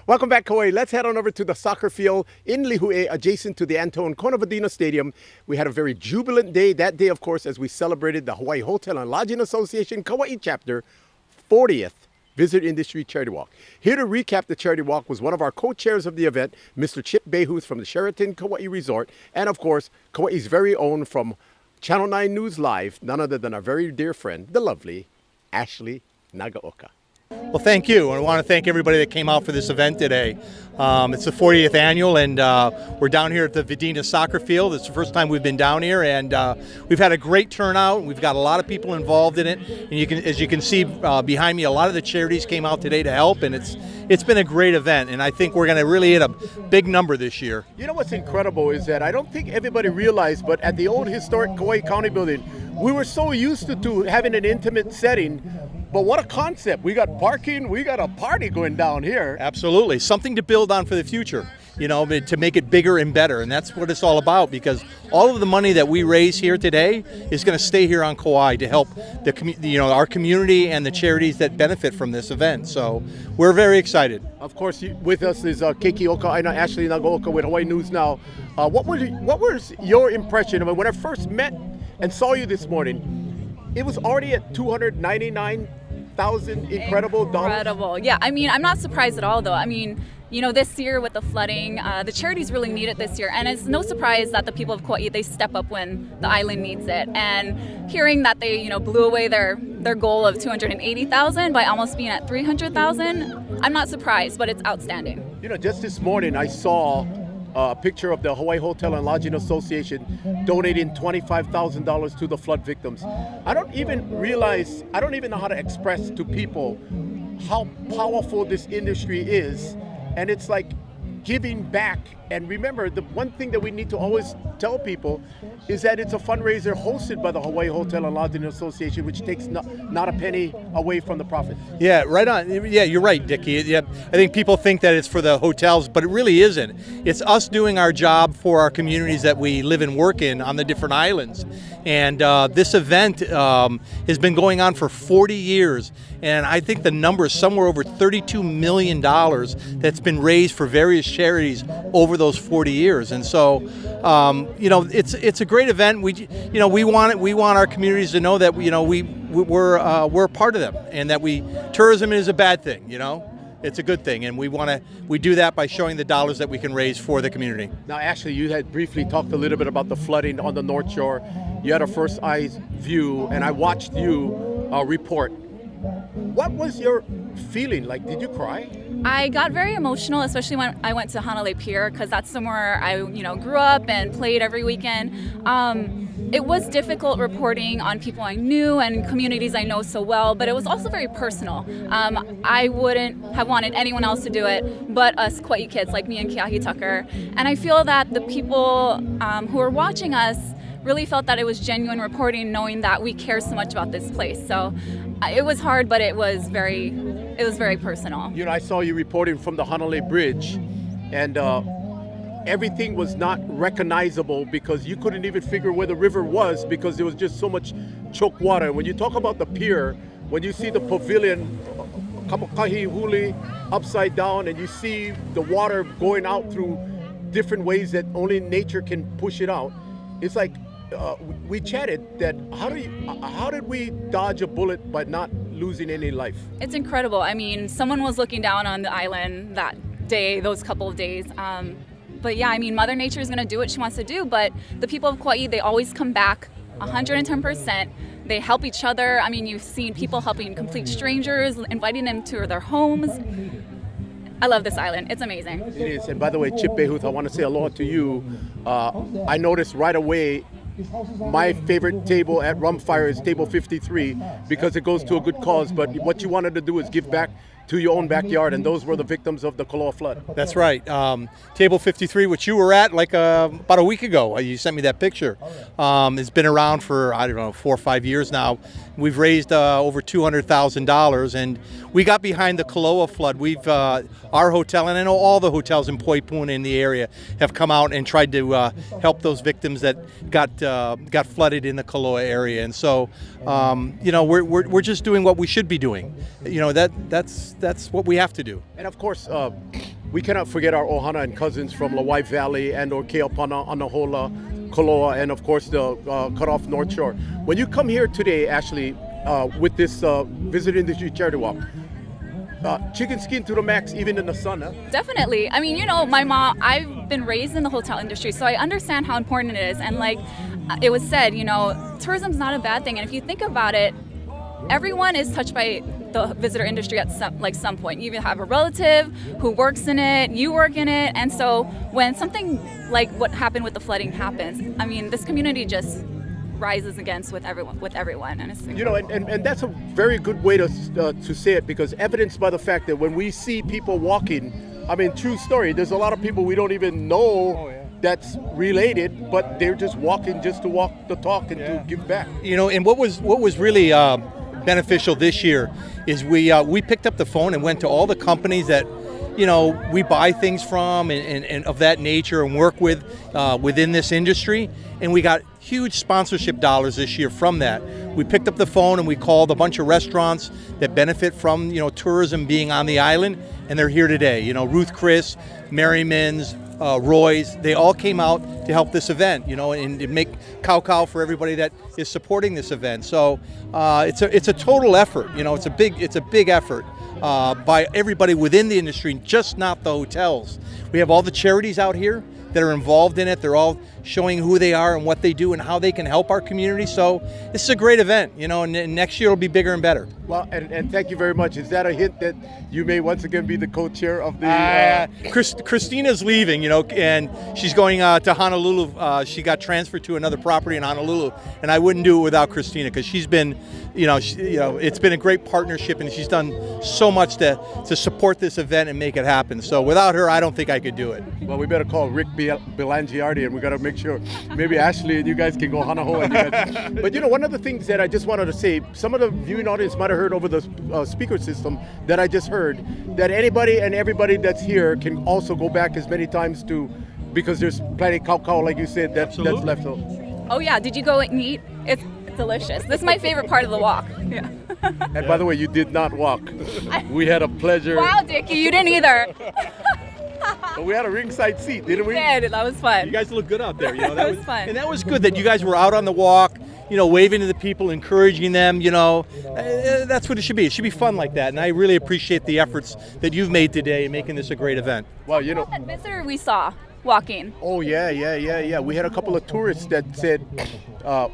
Welcome back, Kauai. Let's head on over to the soccer field in Lihue, adjacent to the Antone Konavadina Stadium. We had a very jubilant day that day, of course, as we celebrated the Hawaii Hotel and Lodging Association Kauai Chapter 40th Visit Industry Charity Walk. Here to recap the charity walk was one of our co-chairs of the event, Mr. Chip Bahouth from the Sheraton Kauai Resort, and of course, Kauai's very own from Channel 9 News Live, none other than our very dear friend, the lovely Ashley Nagaoka. Well, thank you. I want to thank everybody that came out for this event today. It's the 40th annual, and we're down here at the Vidina soccer field. It's the first time we've been down here, and we've had a great turnout. We've got a lot of people involved in it, and as you can see behind me, a lot of the charities came out today to help, and it's been a great event, and I think we're going to really hit a big number this year. You know what's incredible is that I don't think everybody realized, but at the old historic Kauai County building, we were so used to having an intimate setting. But what a concept. We got parking, we got a party going down here. Absolutely. Something to build on for the future, you know, to make it bigger and better. And that's what it's all about, because all of the money that we raise here today is going to stay here on Kauai to help our community and the charities that benefit from this event. So we're very excited. Of course, with us is Keiki Okaina, Ashley Nagaoka with Hawaii News Now. What was your impression of it? When I first met and saw you this morning, it was already at $299,000 incredible. Yeah, I mean, I'm not surprised at all, though. I mean, you know, this year with the flooding, the charities really need it this year, and it's no surprise that the people of Kauai, they step up when the island needs it. And hearing that they, blew away their goal of $280,000 by almost being at $300,000, I'm not surprised, but it's outstanding. You know, just this morning I saw a picture of the Hawaii Hotel and Lodging Association donating $25,000 to the flood victims. I don't even know how to express to people how powerful this industry is. And it's like giving back. And remember, the one thing that we need to always tell people is that it's a fundraiser hosted by the Hawaii Hotel and Lodging Association, which takes not a penny away from the profit. Yeah, right on. Yeah, you're right, Dickie. Yeah, I think people think that it's for the hotels, but it really isn't. It's us doing our job for our communities that we live and work in on the different islands. And this event has been going on for 40 years. And I think the number is somewhere over $32 million that's been raised for various charities over those 40 years. And so, it's a great event. We want our communities to know that we're a part of them, and that tourism is a bad thing. It's a good thing, and we do that by showing the dollars that we can raise for the community. Now, Ashley, you had briefly talked a little bit about the flooding on the North Shore. You had a first eyes view, and I watched you report. What was your feeling like? Did you cry? I got very emotional, especially when I went to Hanalei Pier, because that's somewhere I, grew up and played every weekend. It was difficult reporting on people I knew and communities I know so well, but it was also very personal. I wouldn't have wanted anyone else to do it but us Kauai kids like me and Keahi Tucker. And I feel that the people who are watching us really felt that it was genuine reporting, knowing that we care so much about this place. So it was hard, but it was very personal. I saw you reporting from the Hanalei Bridge, and everything was not recognizable because you couldn't even figure where the river was because there was just so much choked water. When you talk about the pier, when you see the pavilion, Kapakahi Huli, upside down, and you see the water going out through different ways that only nature can push it out, it's like we chatted that how did we dodge a bullet by not losing any life? It's incredible. I mean, someone was looking down on the island that day, those couple of days. But yeah, I mean, Mother Nature is going to do what she wants to do, but the people of Kauai, they always come back 110%. They help each other. I mean, you've seen people helping complete strangers, inviting them to their homes. I love this island. It's amazing. It is. And by the way, Chip Bahouth, I want to say aloha to you. I noticed right away my favorite table at Rumfire is table 53 because it goes to a good cause. But what you wanted to do is give back to your own backyard, and those were the victims of the Kaua flood. That's right. Table 53, which you were at about a week ago. You sent me that picture. It's been around for, 4 or 5 years now. We've raised over $200,000, and we got behind the Kaua flood. Our hotel, and I know all the hotels in Poipuna in the area, have come out and tried to help those victims that got flooded in the Kaua area. And so, we're just doing what we should be doing. That's what we have to do. And of course, we cannot forget our ohana and cousins from Lawai Valley and or Keopana, Anahola, Koloa, and of course the cut-off North Shore. When you come here today, Ashley, with this Visit Industry Charity Walk, chicken skin to the max, even in the sun, huh? Definitely. I mean, you know, my mom, I've been raised in the hotel industry, so I understand how important it is. And like it was said, you know, tourism's not a bad thing. And if you think about it, everyone is touched by the visitor industry at some point. You even have a relative who works in it, you work in it. And so when something like what happened with the flooding happens, I mean, this community just rises against with everyone, and it's you know, and that's a very good way to say it, because evidenced by the fact that when we see people walking, I mean, true story, there's a lot of people we don't even know that's related, but they're just walking just to walk the talk and to give back. You know, and what was really beneficial this year is we picked up the phone and went to all the companies that, you know, we buy things from and of that nature and work with within this industry, and we got huge sponsorship dollars this year from that. We picked up the phone and we called a bunch of restaurants that benefit from, you know, tourism being on the island, and they're here today. You know, Ruth Chris, Merriman's, Roy's, they all came out to help this event, you know, and make Kaua for everybody that is supporting this event. So it's a total effort. You know, it's a big effort by everybody within the industry, just not the hotels. We have all the charities out here that are involved in it. They're all showing who they are and what they do and how they can help our community. So this is a great event, you know, and next year it'll be bigger and better. Well, and thank you very much. Is that a hint that you may once again be the co-chair of the... Christina's leaving, you know, and she's going to Honolulu. She got transferred to another property in Honolulu, and I wouldn't do it without Christina, because she's been, it's been a great partnership, and she's done so much to support this event and make it happen. So without her, I don't think I could do it. Well, we better call Rick Belangiardi, and we got to make sure maybe Ashley and you guys can go Hanaho. But you know, one of the things that I just wanted to say, some of the viewing audience might have heard over the speaker system that I just heard, that anybody and everybody that's here can also go back as many times because there's plenty of kaukau, like you said, that's left over. Oh yeah, did you go and eat? It's delicious. This is my favorite part of the walk. Yeah. And by the way, you did not walk. We had a pleasure. Wow, Dickie, you didn't either. But we had a ringside seat, didn't we? We did. That was fun. You guys look good out there. You know, that was fun. And that was good that you guys were out on the walk, you know, waving to the people, encouraging them, you know. That's what it should be. It should be fun like that. And I really appreciate the efforts that you've made today in making this a great event. Well, you know. That visitor we saw walking. Oh, yeah. We had a couple of tourists that said,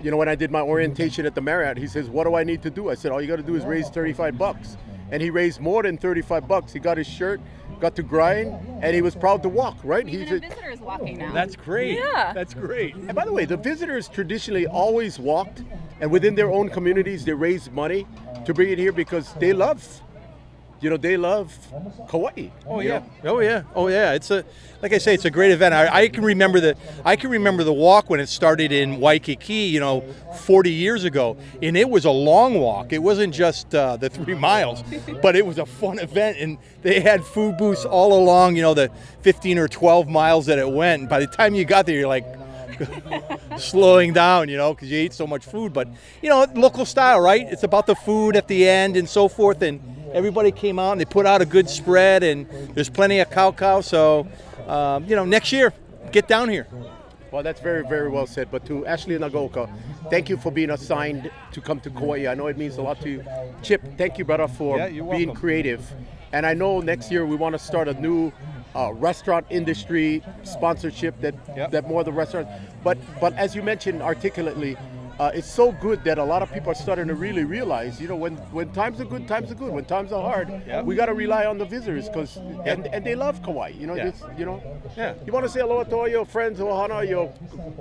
you know, when I did my orientation at the Marriott, he says, what do I need to do? I said, all you got to do is raise $35. And he raised more than $35. He got his shirt, got to grind, and he was proud to walk, right? Even the visitors walking now. That's great. Yeah. That's great. And by the way, the visitors traditionally always walked, and within their own communities, they raise money to bring it here because they love Kauai. Oh yeah. It's like I say, it's a great event. I can remember the walk when it started in Waikiki, you know, 40 years ago, and it was a long walk. It wasn't just the 3 miles, but it was a fun event, and they had food booths all along, you know, the 15 or 12 miles that it went. And by the time you got there, you're like slowing down, you know, because you ate so much food. But you know, local style, right? It's about the food at the end and so forth, and everybody came out and they put out a good spread, and there's plenty of kaukau. So, you know, next year, get down here. Well, that's very, very well said. But to Ashley and Nagaoka, thank you for being assigned to come to Kauai. I know it means a lot to you. Chip, thank you, brother, for being creative. And I know next year we want to start a new restaurant industry sponsorship that more of the restaurants. But as you mentioned articulately, it's so good that a lot of people are starting to really realize, you know, when times are good, times are good. When times are hard, we got to rely on the visitors and they love Kauai. You know, You want to say hello to all your friends, Ohana,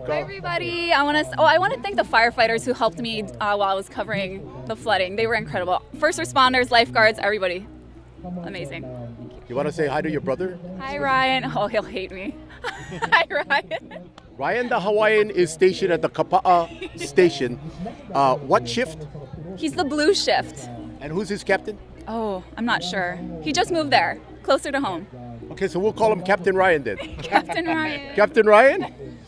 Hi everybody. I want to thank the firefighters who helped me while I was covering the flooding. They were incredible. First responders, lifeguards, everybody. Amazing. You want to say hi to your brother? Hi Ryan. Oh, he'll hate me. Hi Ryan. Ryan the Hawaiian is stationed at the Kapa'a station. What shift? He's the blue shift. And who's his captain? Oh, I'm not sure. He just moved there, closer to home. Okay, so we'll call him Captain Ryan then. Captain Ryan. Captain Ryan?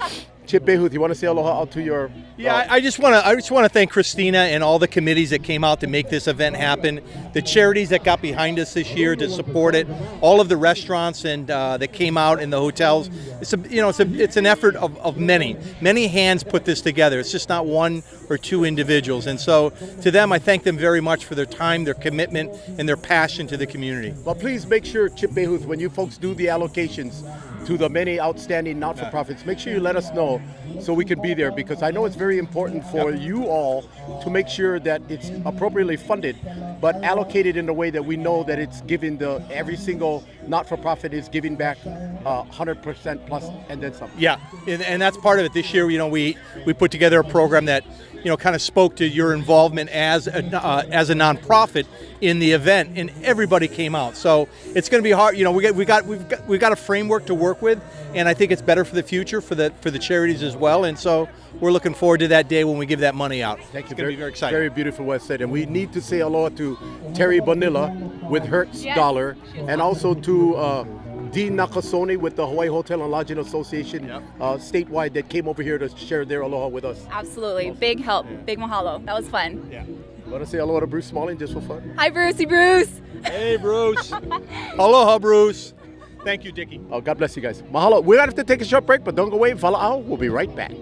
Chip Bahouth, you want to say aloha out to your Yeah, I just want to thank Christina and all the committees that came out to make this event happen. The charities that got behind us this year to support it, all of the restaurants and that came out in the hotels. It's an effort of many hands put this together. It's just not one or two individuals. And so to them, I thank them very much for their time, their commitment, and their passion to the community. Well, please make sure, Chip Bahouth, when you folks do the allocations to the many outstanding not-for-profits, make sure you let us know so we can be there, because I know it's very important for you all to make sure that it's appropriately funded, but allocated in a way that we know that it's giving every single not-for-profit is giving back 100% plus and then some. Yeah, and that's part of it. This year, we put together a program that kind of spoke to your involvement as a nonprofit in the event, and everybody came out. So it's going to be hard. We've got a framework to work with, and I think it's better for the future for the charities as well. And so we're looking forward to that day when we give that money out. Thank you. It's going to be very exciting. Very beautiful, well said. And we need to say aloha to Terry Bonilla with Hertz Dollar, and also to Dean Nakasone with the Hawaii Hotel and Lodging Association statewide that came over here to share their aloha with us. Absolutely. Big help. Big mahalo. That was fun. Yeah. Want to say aloha to Bruce Smalling just for fun? Hi, Brucey Bruce. Hey, Bruce. Aloha, Bruce. Thank you, Dickie. Oh, God bless you guys. Mahalo. We're going to have to take a short break, but don't go away. Fala'au. We'll be right back.